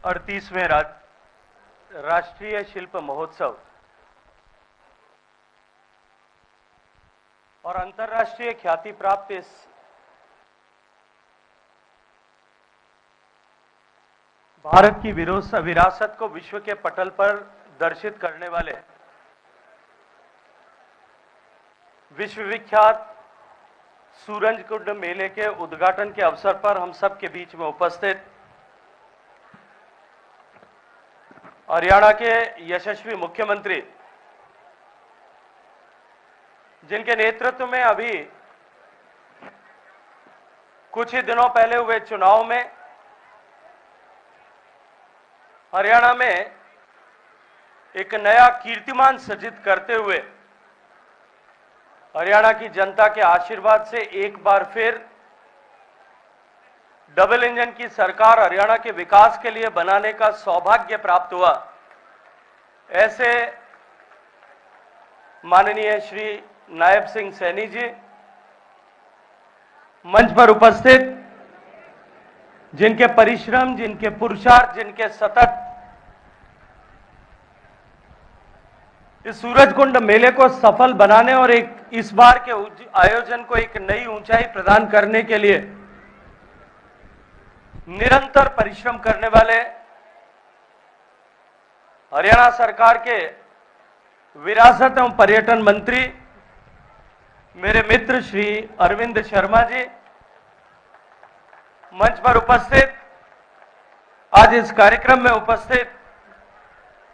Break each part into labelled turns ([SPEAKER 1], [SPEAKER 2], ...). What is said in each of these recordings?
[SPEAKER 1] 38वें राष्ट्रीय शिल्प महोत्सव और अंतर्राष्ट्रीय ख्याति प्राप्त इस भारत की विरासत को विश्व के पटल पर दर्शित करने वाले विश्वविख्यात सूरजकुंड मेले के उद्घाटन के अवसर पर हम सब के बीच में उपस्थित हरियाणा के यशस्वी मुख्यमंत्री, जिनके नेतृत्व में अभी कुछ ही दिनों पहले हुए चुनाव में हरियाणा में एक नया कीर्तिमान सृजित करते हुए हरियाणा की जनता के आशीर्वाद से एक बार फिर डबल इंजन की सरकार हरियाणा के विकास के लिए बनाने का सौभाग्य प्राप्त हुआ। ऐसे माननीय श्री नायब सिंह सैनी जी, मंच पर उपस्थित, जिनके परिश्रम, जिनके पुरुषार्थ, जिनके सतत इस सूरजकुंड मेले को सफल बनाने और इस बार के आयोजन को एक नई ऊंचाई प्रदान करने के लिए निरंतर परिश्रम करने वाले हरियाणा सरकार के विरासत एवं पर्यटन मंत्री मेरे मित्र श्री अरविंद शर्मा जी, मंच पर उपस्थित, आज इस कार्यक्रम में उपस्थित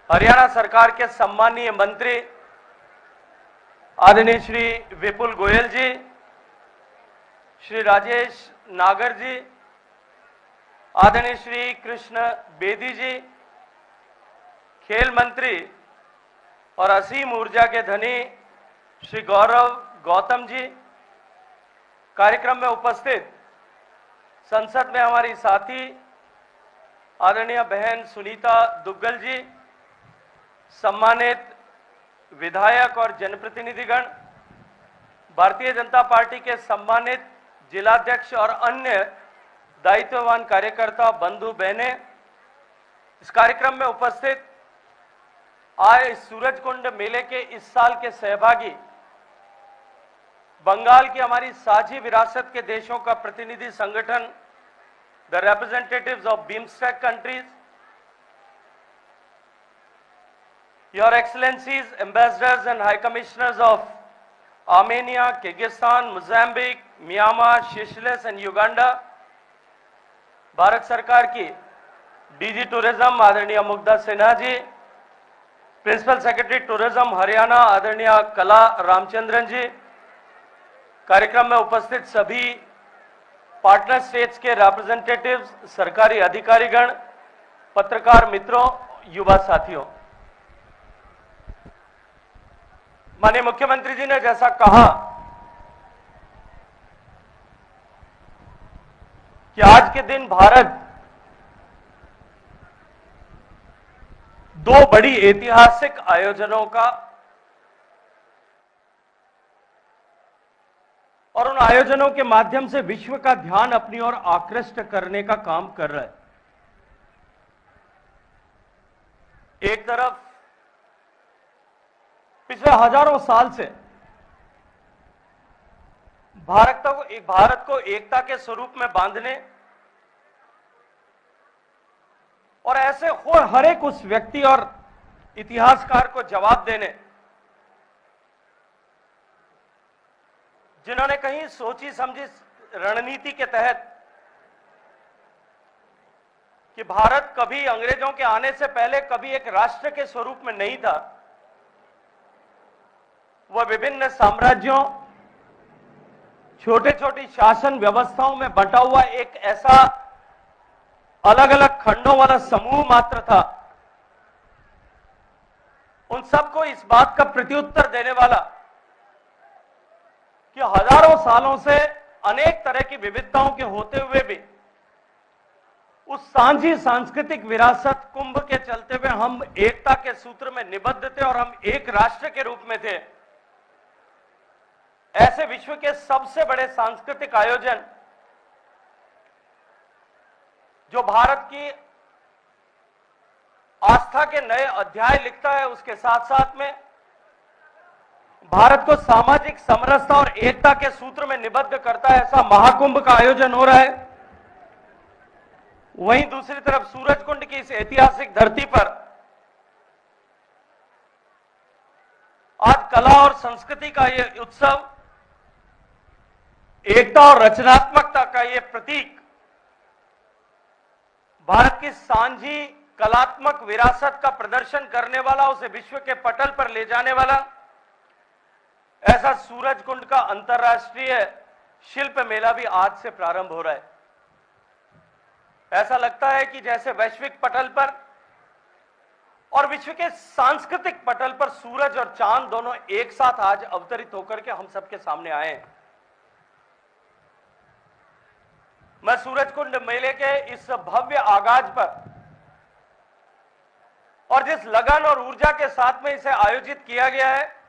[SPEAKER 1] हरियाणा सरकार के सम्मानीय मंत्री आदरणीय श्री विपुल गोयल जी, श्री राजेश नागर जी, आदरणीय श्री कृष्ण बेदी जी, खेल मंत्री और असीम ऊर्जा के धनी श्री गौरव गौतम जी, कार्यक्रम में उपस्थित संसद में हमारी साथी आदरणीय बहन सुनीता दुग्गल जी, सम्मानित विधायक और जनप्रतिनिधिगण, भारतीय जनता पार्टी के सम्मानित जिलाध्यक्ष और अन्य दायित्ववान कार्यकर्ता बंधु बहने, इस कार्यक्रम में उपस्थित आए सूरजकुंड मेले के इस साल के सहभागी बंगाल की हमारी साझी विरासत के देशों का प्रतिनिधि संगठन the representatives of BIMSTEC countries, your excellencies, ambassadors and high commissioners of Armenia, Kyrgyzstan, Mozambique, Myanmar, Seychelles and Uganda, Bharat सरकार की डीजी टूरिज्म आदरणीय Mugdha Sinha ji, principal secretary tourism Haryana आदरणीय कला रामचंद्रन जी, कार्यक्रम में उपस्थित सभी पार्टनर स्टेट्स के रिप्रेजेंटेटिव्स, सरकारी अधिकारीगण, पत्रकार मित्रों, युवा साथियों, माननीय मुख्यमंत्री जी ने जैसा कहा कि आज के दिन भारत दो बड़ी ऐतिहासिक आयोजनों का और उन आयोजनों के माध्यम से विश्व का ध्यान अपनी ओर आकृष्ट करने का काम कर रहा है। एक तरफ पिछले हजारों साल से भारत को एकता के स्वरूप में बांधने और ऐसे हर एक उस व्यक्ति और इतिहासकार को जवाब देने जिन्होंने कहीं सोची समझी रणनीति के तहत कि भारत कभी अंग्रेजों के आने से पहले कभी एक राष्ट्र के स्वरूप में नहीं था, वह विभिन्न साम्राज्यों, छोटे छोटी शासन व्यवस्थाओं में बंटा हुआ एक ऐसा अलग अलग खंडों वाला समूह मात्र था, उन सबको इस बात का प्रत्युत्तर देने वाला कि हजारों सालों से अनेक तरह की विविधताओं के होते हुए भी उस सांझी सांस्कृतिक विरासत कुंभ के चलते हुए हम एकता के सूत्र में निबद्ध थे और हम एक राष्ट्र के रूप में थे। ऐसे विश्व के सबसे बड़े सांस्कृतिक आयोजन जो भारत की आस्था के नए अध्याय लिखता है, उसके साथ साथ में भारत को सामाजिक समरसता और एकता के सूत्र में निबद्ध करता है, ऐसा महाकुंभ का आयोजन हो रहा है। वहीं दूसरी तरफ सूरजकुंड की इस ऐतिहासिक धरती पर आज कला और संस्कृति का यह उत्सव, एकता और रचनात्मकता का यह प्रतीक, भारत की सांझी कलात्मक विरासत का प्रदर्शन करने वाला, उसे विश्व के पटल पर ले जाने वाला ऐसा सूरजकुंड का अंतर्राष्ट्रीय शिल्प मेला भी आज से प्रारंभ हो रहा है। ऐसा लगता है कि जैसे वैश्विक पटल पर और विश्व के सांस्कृतिक पटल पर सूरज और चांद दोनों एक साथ आज अवतरित होकर के हम सबके सामने आए हैं। मैं सूरजकुंड मेले के इस भव्य आगाज पर और जिस लगन और ऊर्जा के साथ में इसे आयोजित किया गया है,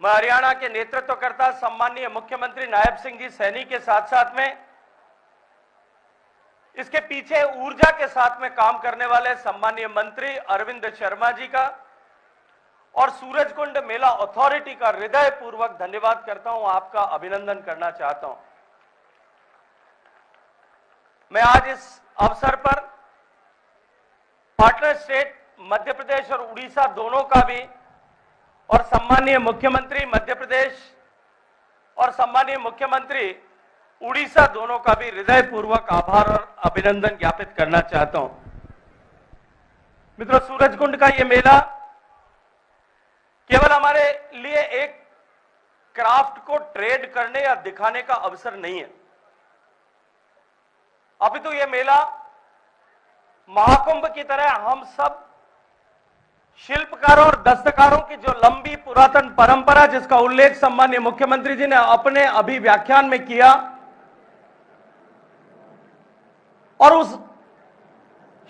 [SPEAKER 1] मैं हरियाणा के नेतृत्वकर्ता सम्माननीय मुख्यमंत्री नायब सिंह जी सैनी के साथ साथ में इसके पीछे ऊर्जा के साथ में काम करने वाले सम्माननीय मंत्री अरविंद शर्मा जी का और सूरजकुंड मेला अथॉरिटी का हृदयपूर्वक धन्यवाद करता हूं, आपका अभिनंदन करना चाहता हूं। मैं आज इस अवसर पर पार्टनर स्टेट मध्य प्रदेश और उड़ीसा दोनों का भी और सम्माननीय मुख्यमंत्री मध्य प्रदेश और सम्माननीय मुख्यमंत्री उड़ीसा दोनों का भी हृदयपूर्वक आभार और अभिनंदन ज्ञापित करना चाहता हूं। मित्रों, सूरजकुंड का यह मेला केवल हमारे लिए एक क्राफ्ट को ट्रेड करने या दिखाने का अवसर नहीं है, अभी तो यह मेला महाकुंभ की तरह हम सब शिल्पकारों और दस्तकारों की जो लंबी पुरातन परंपरा, जिसका उल्लेख सम्माननीय मुख्यमंत्री जी ने अपने अभी व्याख्यान में किया, और उस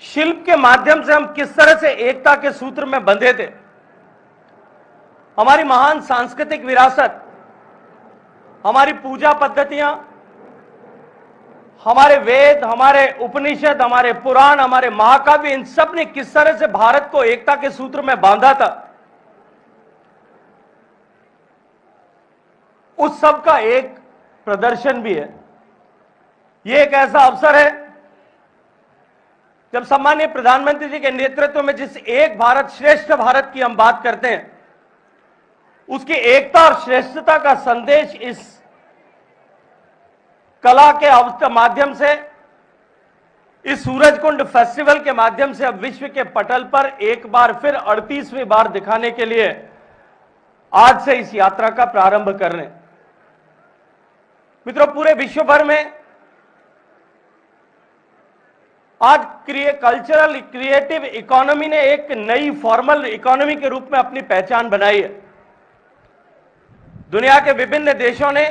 [SPEAKER 1] शिल्प के माध्यम से हम किस तरह से एकता के सूत्र में बंधे थे। हमारी महान सांस्कृतिक विरासत, हमारी पूजा पद्धतियां, हमारे वेद, हमारे उपनिषद, हमारे पुराण, हमारे महाकाव्य, इन सब ने किस तरह से भारत को एकता के सूत्र में बांधा था, उस सब का एक प्रदर्शन भी है। यह एक ऐसा अवसर है जब सम्माननीय प्रधानमंत्री जी के नेतृत्व में जिस एक भारत श्रेष्ठ भारत की हम बात करते हैं, उसकी एकता और श्रेष्ठता का संदेश इस कला के माध्यम से, इस सूरजकुंड फेस्टिवल के माध्यम से अब विश्व के पटल पर एक बार फिर 38वीं बार दिखाने के लिए आज से इस यात्रा का प्रारंभ कर रहे हैं। मित्रों, पूरे विश्व भर में आज कल्चरल क्रिएटिव इकोनॉमी ने एक नई फॉर्मल इकोनॉमी के रूप में अपनी पहचान बनाई है। दुनिया के विभिन्न देशों ने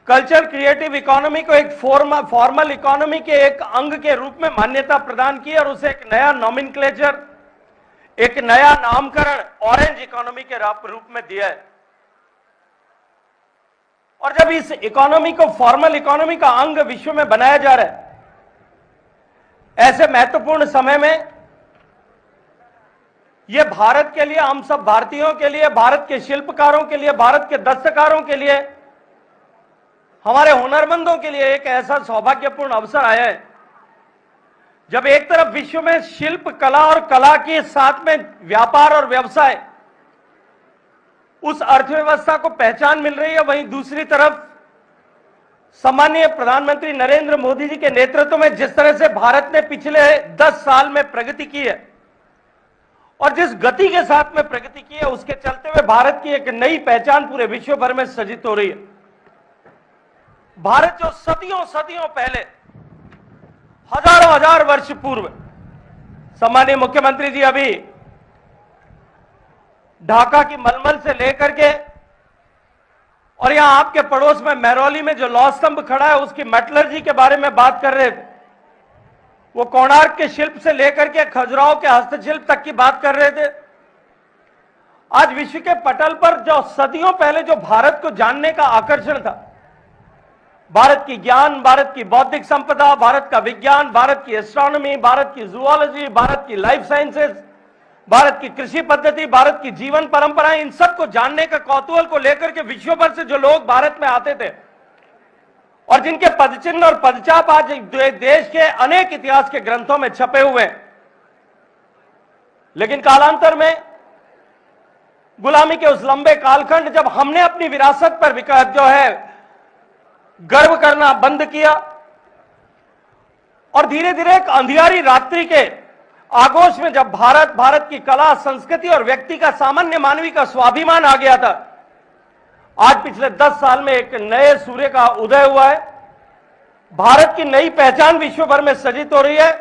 [SPEAKER 1] कल्चर क्रिएटिव इकोनॉमी को एक फॉर्मल इकोनॉमी के एक अंग के रूप में मान्यता प्रदान की और उसे एक नया नॉमेनक्लेचर, एक नया नामकरण ऑरेंज इकोनॉमी के रूप में दिया है। और जब इस इकोनॉमी को फॉर्मल इकोनॉमी का अंग विश्व में बनाया जा रहा है, ऐसे महत्वपूर्ण समय में यह भारत के लिए, हम सब भारतीयों के लिए, भारत के शिल्पकारों के लिए, भारत के दस्तकारों के लिए, हमारे हुनरमंदों के लिए एक ऐसा सौभाग्यपूर्ण अवसर आया है जब एक तरफ विश्व में शिल्प कला और कला के साथ में व्यापार और व्यवसाय, उस अर्थव्यवस्था को पहचान मिल रही है, वहीं दूसरी तरफ सम्माननीय प्रधानमंत्री नरेंद्र मोदी जी के नेतृत्व में जिस तरह से भारत ने पिछले 10 साल में प्रगति की है और जिस गति के साथ में प्रगति की है, उसके चलते हुए भारत की एक नई पहचान पूरे विश्व भर में सृजित हो रही है। भारत जो सदियों सदियों पहले, हजारों हजार वर्ष पूर्व, सम्माननीय मुख्यमंत्री जी अभी ढाका की मलमल से लेकर के और यहां आपके पड़ोस में महरौली में जो लौह स्तंभ खड़ा है उसकी मेटलर्जी के बारे में बात कर रहे थे, वो कोणार्क के शिल्प से लेकर के खजुराहो के हस्तशिल्प तक की बात कर रहे थे। आज विश्व के पटल पर जो सदियों पहले जो भारत को जानने का आकर्षण था, भारत की ज्ञान, भारत की बौद्धिक संपदा, भारत का विज्ञान, भारत की एस्ट्रोनॉमी, भारत की जूलॉजी, भारत की लाइफ साइंसेज, भारत की कृषि पद्धति, भारत की जीवन परंपराएं, इन सब को जानने का कौतूहल को लेकर के विश्व भर से जो लोग भारत में आते थे और जिनके पदचिन्ह और पदचाप आज देश के अनेक इतिहास के ग्रंथों में छपे हुए हैं, लेकिन कालांतर में गुलामी के उस लंबे कालखंड जब हमने अपनी विरासत पर जो है गर्व करना बंद किया और धीरे धीरे एक अंधियारी रात्रि के आगोश में जब भारत की कला, संस्कृति और व्यक्ति का, सामान्य मानवी का स्वाभिमान आ गया था, आज पिछले 10 साल में एक नए सूर्य का उदय हुआ है। भारत की नई पहचान विश्व भर में सृजित हो रही है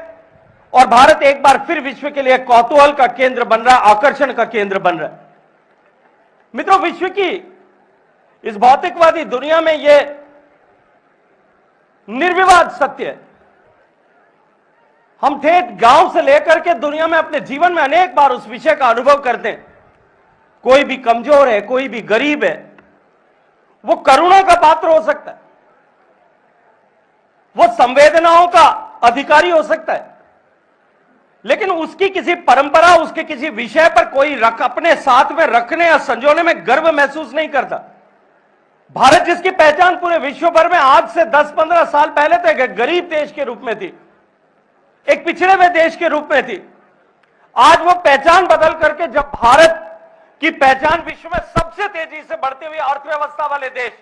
[SPEAKER 1] और भारत एक बार फिर विश्व के लिए कौतूहल का केंद्र बन रहा है, आकर्षण का केंद्र बन रहा है। मित्रों, विश्व की इस भौतिकवादी दुनिया में यह निर्विवाद सत्य है। हम ठेठ गांव से लेकर के दुनिया में अपने जीवन में अनेक बार उस विषय का अनुभव करते हैं। कोई भी कमजोर है, कोई भी गरीब है, वो करुणा का पात्र हो सकता है, वो संवेदनाओं का अधिकारी हो सकता है, लेकिन उसकी किसी परंपरा, उसके किसी विषय पर कोई अपने साथ में रखने या संजोने में गर्व महसूस नहीं करता। भारत जिसकी पहचान पूरे विश्व भर में आज से 10-15 साल पहले तक एक गरीब देश के रूप में थी, एक पिछड़े हुए देश के रूप में थी, आज वो पहचान बदल करके जब भारत की पहचान विश्व में सबसे तेजी से बढ़ती हुई अर्थव्यवस्था वाले देश,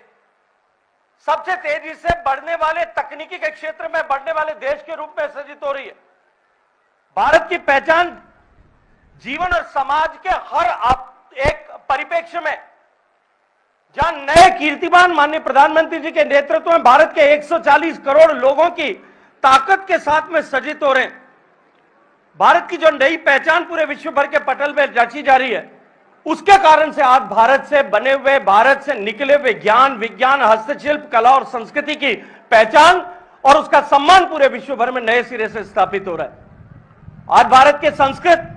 [SPEAKER 1] सबसे तेजी से बढ़ने वाले तकनीकी के क्षेत्र में बढ़ने वाले देश के रूप में सृजित हो रही है। भारत की पहचान जीवन और समाज के हर एक परिप्रेक्ष्य में, जहां नए कीर्तिमान माननीय प्रधानमंत्री जी के नेतृत्व में भारत के 140 करोड़ लोगों की ताकत के साथ में सृजित हो रहे हैं, भारत की जो नई पहचान पूरे विश्व भर के पटल में रची जा रही है, उसके कारण से आज भारत से बने हुए, भारत से निकले हुए ज्ञान, विज्ञान, हस्तशिल्प, कला और संस्कृति की पहचान और उसका सम्मान पूरे विश्व भर में नए सिरे से स्थापित हो रहा है। आज भारत के संस्कृत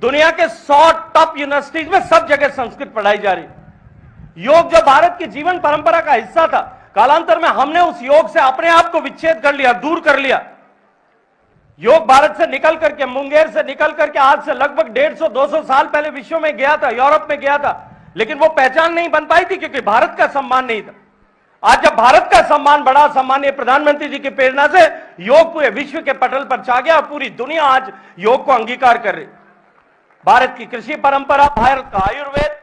[SPEAKER 1] दुनिया के 100 टॉप यूनिवर्सिटीज में सब जगह संस्कृत पढ़ाई जा रही है। योग जो भारत की जीवन परंपरा का हिस्सा था, कालांतर में हमने उस योग से अपने आप को विच्छेद कर लिया, दूर कर लिया। योग भारत से निकल करके, मुंगेर से निकल करके आज से लगभग 150-200 साल पहले विश्व में गया था, यूरोप में गया था, लेकिन वो पहचान नहीं बन पाई थी क्योंकि भारत का सम्मान नहीं था। आज जब भारत का सम्मान बढ़ा, सम्मानीय प्रधानमंत्री जी की प्रेरणा से योग पूरे विश्व के पटल पर छा गया, पूरी दुनिया आज योग को अंगीकार कर रही। भारत की कृषि परंपरा, भारत का आयुर्वेद,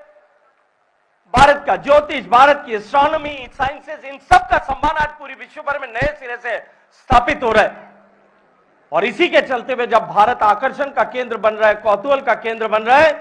[SPEAKER 1] भारत का ज्योतिष, भारत की एस्ट्रोनॉमी, साइंसेस, इन सब का सम्मान आज पूरी विश्व भर में नए सिरे से स्थापित हो रहा है। और इसी के चलते हुए जब भारत आकर्षण का केंद्र बन रहा है, कौतूहल का केंद्र बन रहा है,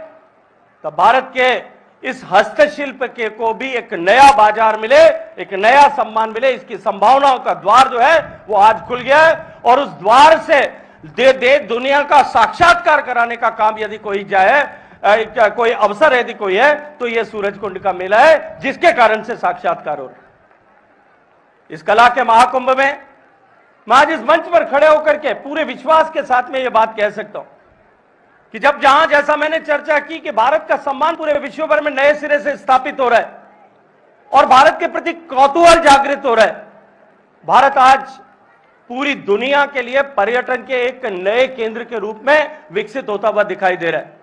[SPEAKER 1] तो भारत के इस हस्तशिल्प के को भी एक नया बाजार मिले, एक नया सम्मान मिले, इसकी संभावनाओं का द्वार जो है वो आज खुल गया है। और उस द्वार से दे दुनिया का साक्षात्कार कराने का काम यदि कोई जाए, कोई अवसर यदि कोई है, तो ये सूरज कुंड का मेला है, जिसके कारण से साक्षात्कार हो रहा है। इस कला के महाकुंभ में मैं आज इस मंच पर खड़े होकर के पूरे विश्वास के साथ में यह बात कह सकता हूं कि जब जहां, जैसा मैंने चर्चा की कि भारत का सम्मान पूरे विश्व भर में नए सिरे से स्थापित हो रहा है और भारत के प्रति कौतूहल जागृत हो रहा है, भारत आज पूरी दुनिया के लिए पर्यटन के एक नए केंद्र के रूप में विकसित होता हुआ दिखाई दे रहा है।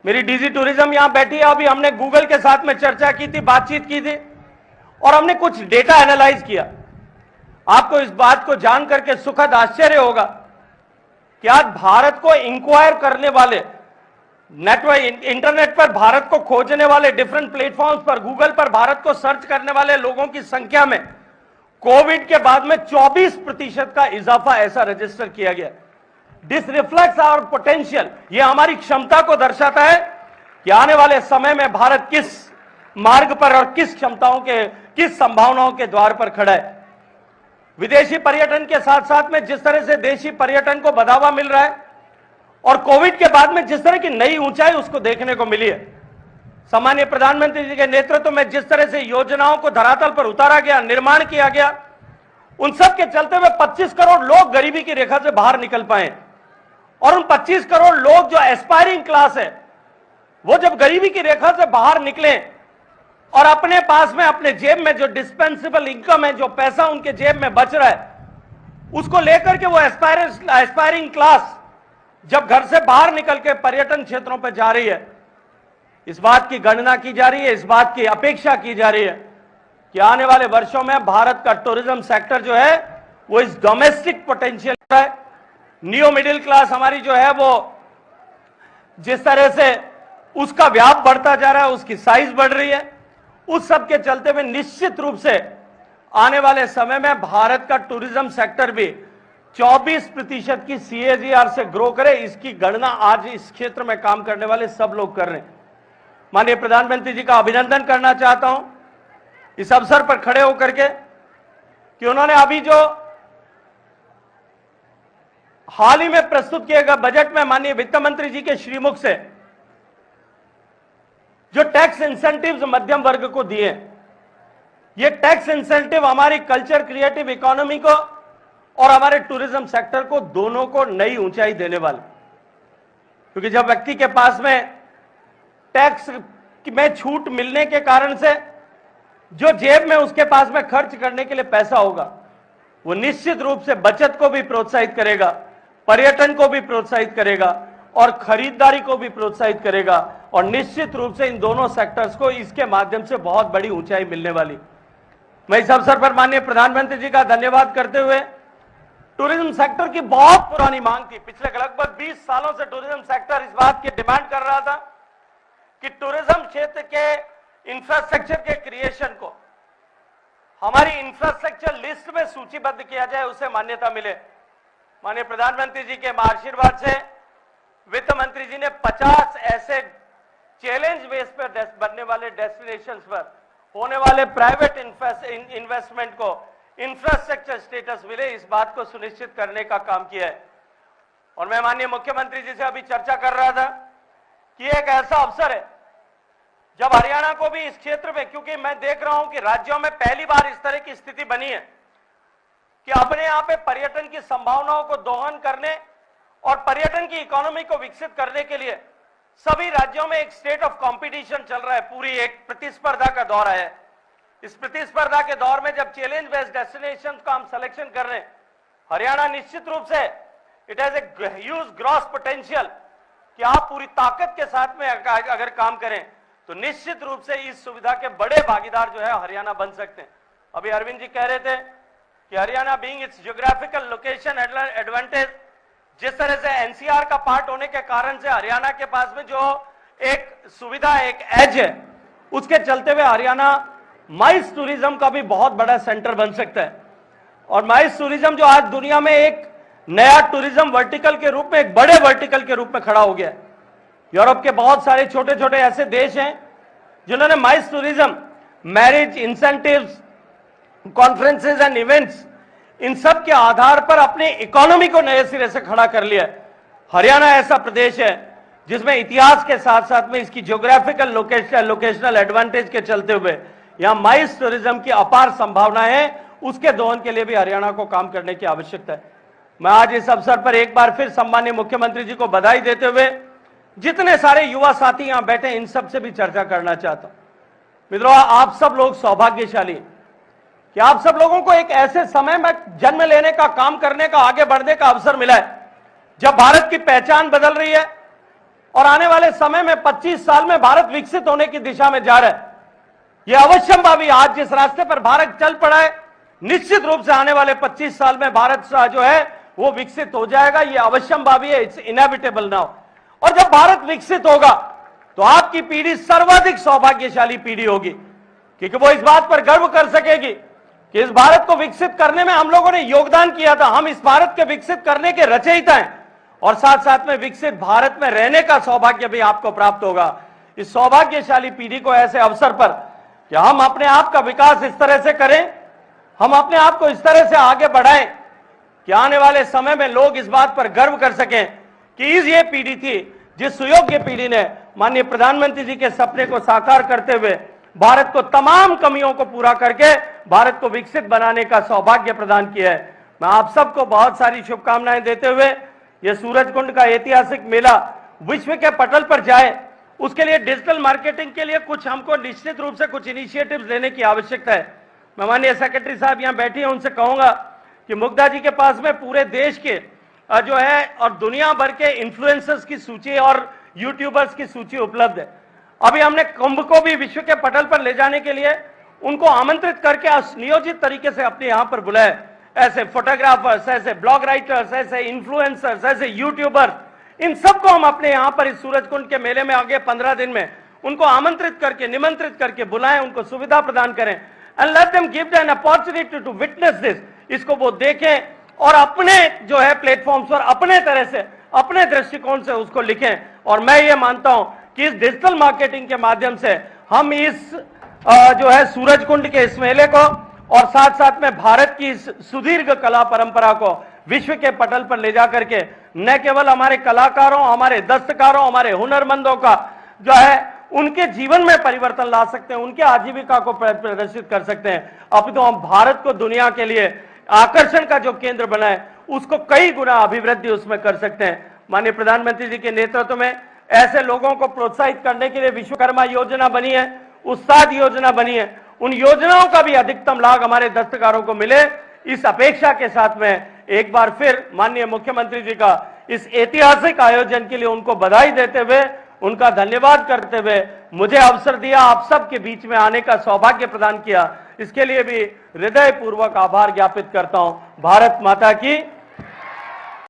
[SPEAKER 1] मेरी डीजी टूरिज्म यहां बैठी है, अभी हमने गूगल के साथ में चर्चा की थी, बातचीत की थी और हमने कुछ डेटा एनालाइज किया। आपको इस बात को जान करके सुखद आश्चर्य होगा कि आज भारत को इंक्वायर करने वाले, नेटवर्क इंटरनेट पर भारत को खोजने वाले, डिफरेंट प्लेटफॉर्म्स पर, गूगल पर भारत को सर्च करने वाले लोगों की संख्या में कोविड के बाद में 24% का इजाफा ऐसा रजिस्टर किया गया। दिस रिफ्लेक्ट्स आवर पोटेंशियल, यह हमारी क्षमता को दर्शाता है कि आने वाले समय में भारत किस मार्ग पर और किस क्षमताओं के, किस संभावनाओं के द्वार पर खड़ा है। विदेशी पर्यटन के साथ साथ में जिस तरह से देशी पर्यटन को बढ़ावा मिल रहा है और कोविड के बाद में जिस तरह की नई ऊंचाई उसको देखने को मिली है, सम्मानीय प्रधानमंत्री जी के नेतृत्व में जिस तरह से योजनाओं को धरातल पर उतारा गया, निर्माण किया गया, उन सब के चलते हुए 25 करोड़ लोग गरीबी की रेखा से बाहर निकल पाए। और उन 25 करोड़ लोग जो एस्पायरिंग क्लास है, वो जब गरीबी की रेखा से बाहर निकले और अपने पास में अपने जेब में जो डिस्पेंसिबल इनकम है, जो पैसा उनके जेब में बच रहा है, उसको लेकर के वो एस्पायरिंग क्लास जब घर से बाहर निकल के पर्यटन क्षेत्रों पर जा रही है, इस बात की गणना की जा रही है, इस बात की अपेक्षा की जा रही है कि आने वाले वर्षों में भारत का टूरिज्म सेक्टर जो है वो इस डोमेस्टिक पोटेंशियल है, नियो मिडिल क्लास हमारी जो है वो जिस तरह से उसका व्याप बढ़ता जा रहा है, उसकी साइज बढ़ रही है, उस सब के चलते हुए निश्चित रूप से आने वाले समय में भारत का टूरिज्म सेक्टर भी 24% की CAGR से ग्रो करे, इसकी गणना आज इस क्षेत्र में काम करने वाले सब लोग कर रहे हैं। माननीय प्रधानमंत्री जी का अभिनंदन करना चाहता हूं इस अवसर पर खड़े होकर के कि उन्होंने अभी जो हाल ही में प्रस्तुत किए गए बजट में माननीय वित्त मंत्री जी के श्रीमुख से जो टैक्स इंसेंटिव्स मध्यम वर्ग को दिए, ये टैक्स इंसेंटिव हमारी कल्चर क्रिएटिव इकोनॉमी को और हमारे टूरिज्म सेक्टर को दोनों को नई ऊंचाई देने वाले, क्योंकि जब व्यक्ति के पास में टैक्स में छूट मिलने के कारण से जो जेब में उसके पास में खर्च करने के लिए पैसा होगा, वो निश्चित रूप से बचत को भी प्रोत्साहित करेगा, पर्यटन को भी प्रोत्साहित करेगा और खरीदारी को भी प्रोत्साहित करेगा, और निश्चित रूप से इन दोनों सेक्टर्स को इसके माध्यम से बहुत बड़ी ऊंचाई मिलने वाली। मैं इस अवसर पर माननीय प्रधानमंत्री जी का धन्यवाद करते हुए, टूरिज्म सेक्टर की बहुत पुरानी मांग थी, पिछले लगभग 20 सालों से टूरिज्म सेक्टर इस बात की डिमांड कर रहा था कि टूरिज्म क्षेत्र के इंफ्रास्ट्रक्चर के क्रिएशन को हमारी इंफ्रास्ट्रक्चर लिस्ट में सूचीबद्ध किया जाए, उसे मान्यता मिले। माननीय प्रधानमंत्री जी के आशीर्वाद से वित्त मंत्री जी ने 50 ऐसे चैलेंज बेस पर बनने वाले डेस्टिनेशंस पर होने वाले प्राइवेट इन्वेस्टमेंट को इंफ्रास्ट्रक्चर स्टेटस मिले, इस बात को सुनिश्चित करने का काम किया है। और मैं माननीय मुख्यमंत्री जी से अभी चर्चा कर रहा था कि एक ऐसा अवसर है जब हरियाणा को भी इस क्षेत्र में, क्योंकि मैं देख रहा हूं कि राज्यों में पहली बार इस तरह की स्थिति बनी है कि अपने यहां पे पर्यटन की संभावनाओं को दोहन करने और पर्यटन की इकोनॉमी को विकसित करने के लिए सभी राज्यों में एक स्टेट ऑफ कंपटीशन चल रहा है, पूरी एक प्रतिस्पर्धा का दौर है। इस प्रतिस्पर्धा के दौर में जब चैलेंज बेस्ड डेस्टिनेशन का हम सिलेक्शन कर रहे हैं, हरियाणा निश्चित रूप से it has a huge gross potential कि आप पूरी ताकत के साथ में अगर काम करें तो निश्चित रूप से इस सुविधा के बड़े भागीदार जो है हरियाणा बन सकते हैं। अभी अरविंद जी कह रहे थे कि Haryana being it's geographical location advantage, जिस तरह से एनसीआर का पार्ट होने के कारण से हरियाणा के पास में जो एक सुविधा, एक एज है, उसके चलते हुए हरियाणा माइस टूरिज्म का भी बहुत बड़ा सेंटर बन सकता है। और माइस टूरिज्म जो आज दुनिया में एक नया टूरिज्म वर्टिकल के रूप में, एक बड़े वर्टिकल के रूप में खड़ा हो गया है। यूरोप के बहुत सारे छोटे छोटे ऐसे देश हैं जिन्होंने MICE tourism, marriage, incentives, conferences and events, इन सब के आधार पर अपने इकोनॉमी को नए सिरे से खड़ा कर लिया है। हरियाणा ऐसा प्रदेश है जिसमें इतिहास के साथ साथ में इसकी ज्योग्राफिकल लोकेशनल एडवांटेज के चलते हुए यहां माइस टूरिज्म की अपार संभावनाएं हैं, उसके दोहन के लिए भी हरियाणा को काम करने की आवश्यकता है। मैं आज इस अवसर पर एक बार फिर सम्माननीय मुख्यमंत्री जी को बधाई देते हुए जितने सारे युवा साथी यहां बैठे इन सब से भी चर्चा करना चाहता हूं। मित्रों, आप सब लोग सौभाग्यशाली कि आप सब लोगों को एक ऐसे समय में जन्म लेने का, काम करने का, आगे बढ़ने का अवसर मिला है जब भारत की पहचान बदल रही है और आने वाले समय में 25 साल में भारत विकसित होने की दिशा में जा रहा है। यह अवश्यंभावी आज जिस रास्ते पर भारत चल पड़ा है, निश्चित रूप से आने वाले 25 साल में भारत जो है वो विकसित हो जाएगा। यह अवश्यंभावी है, इट्स इनएविटेबल नाउ। और जब भारत विकसित होगा तो आपकी पीढ़ी सर्वाधिक सौभाग्यशाली पीढ़ी होगी, क्योंकि वो इस बात पर गर्व कर सकेगी कि इस भारत को विकसित करने में हम लोगों ने योगदान किया था, हम इस भारत के विकसित करने के रचयिता हैं, और साथ साथ में विकसित भारत में रहने का सौभाग्य भी आपको प्राप्त होगा। इस सौभाग्यशाली पीढ़ी को ऐसे अवसर पर कि हम अपने आप का विकास इस तरह से करें, हम अपने आप को इस तरह से आगे बढ़ाएं कि आने वाले समय में लोग इस बात पर गर्व कर सकें कि ये पीढ़ी थी जिस सुयोग्य पीढ़ी ने माननीय प्रधानमंत्री जी के सपने को साकार करते हुए भारत को तमाम कमियों को पूरा करके भारत को विकसित बनाने का सौभाग्य प्रदान किया है। मैं आप सबको बहुत सारी शुभकामनाएं देते हुए यह सूरजकुंड का ऐतिहासिक मेला विश्व के पटल पर जाए उसके लिए डिजिटल मार्केटिंग के लिए कुछ हमको निश्चित रूप से कुछ इनिशिएटिव्स लेने की आवश्यकता है। मैं माननीय सेक्रेटरी साहब यहां बैठी हैं, उनसे कहूंगा कि मुग्धा जी के पास में पूरे देश के जो है और दुनिया भर के इन्फ्लुएंसर्स की सूची और यूट्यूबर्स की सूची उपलब्ध है। अभी हमने कुंभ को भी विश्व के पटल पर ले जाने के लिए उनको आमंत्रित करके नियोजित तरीके से अपने यहां पर बुलाए। ऐसे फोटोग्राफर्स, ऐसे ब्लॉग राइटर्स, ऐसे इन्फ्लुएंसर्स, ऐसे यूट्यूबर्स, इन सबको हम अपने यहां पर इस सूरजकुंड के मेले में आगे 15 दिन में उनको आमंत्रित करके, निमंत्रित करके बुलाएं, उनको सुविधा प्रदान करें। And let them give an opportunity to witness this. इसको वो देखें और अपने जो है प्लेटफॉर्म्स पर अपने तरह से, अपने दृष्टिकोण से उसको लिखें। और मैं ये मानता हूं कि इस डिजिटल मार्केटिंग के माध्यम से हम इस जो है सूरजकुंड के इस मेले को और साथ साथ में भारत की इस सुदीर्घ कला परंपरा को विश्व के पटल पर ले जाकर के न केवल हमारे कलाकारों, हमारे दस्तकारों, हमारे हुनरमंदों का जो है उनके जीवन में परिवर्तन ला सकते हैं, उनके आजीविका को प्रदर्शित कर सकते हैं। अब तो हम भारत को दुनिया के लिए आकर्षण का जो केंद्र बनाए उसको कई गुना अभिवृद्धि उसमें कर सकते हैं। माननीय प्रधानमंत्री जी के नेतृत्व में ऐसे लोगों को प्रोत्साहित करने के लिए विश्वकर्मा योजना बनी है, उस्ताद योजना बनी है। उन योजनाओं का भी अधिकतम लाभ हमारे दस्तकारों को मिले, इस अपेक्षा के साथ में एक बार फिर माननीय मुख्यमंत्री जी का इस ऐतिहासिक आयोजन के लिए उनको बधाई देते हुए, उनका धन्यवाद करते हुए, मुझे अवसर दिया, आप सबके बीच में आने का सौभाग्य प्रदान किया, इसके लिए भी हृदयपूर्वक आभार ज्ञापित करता हूं। भारत माता की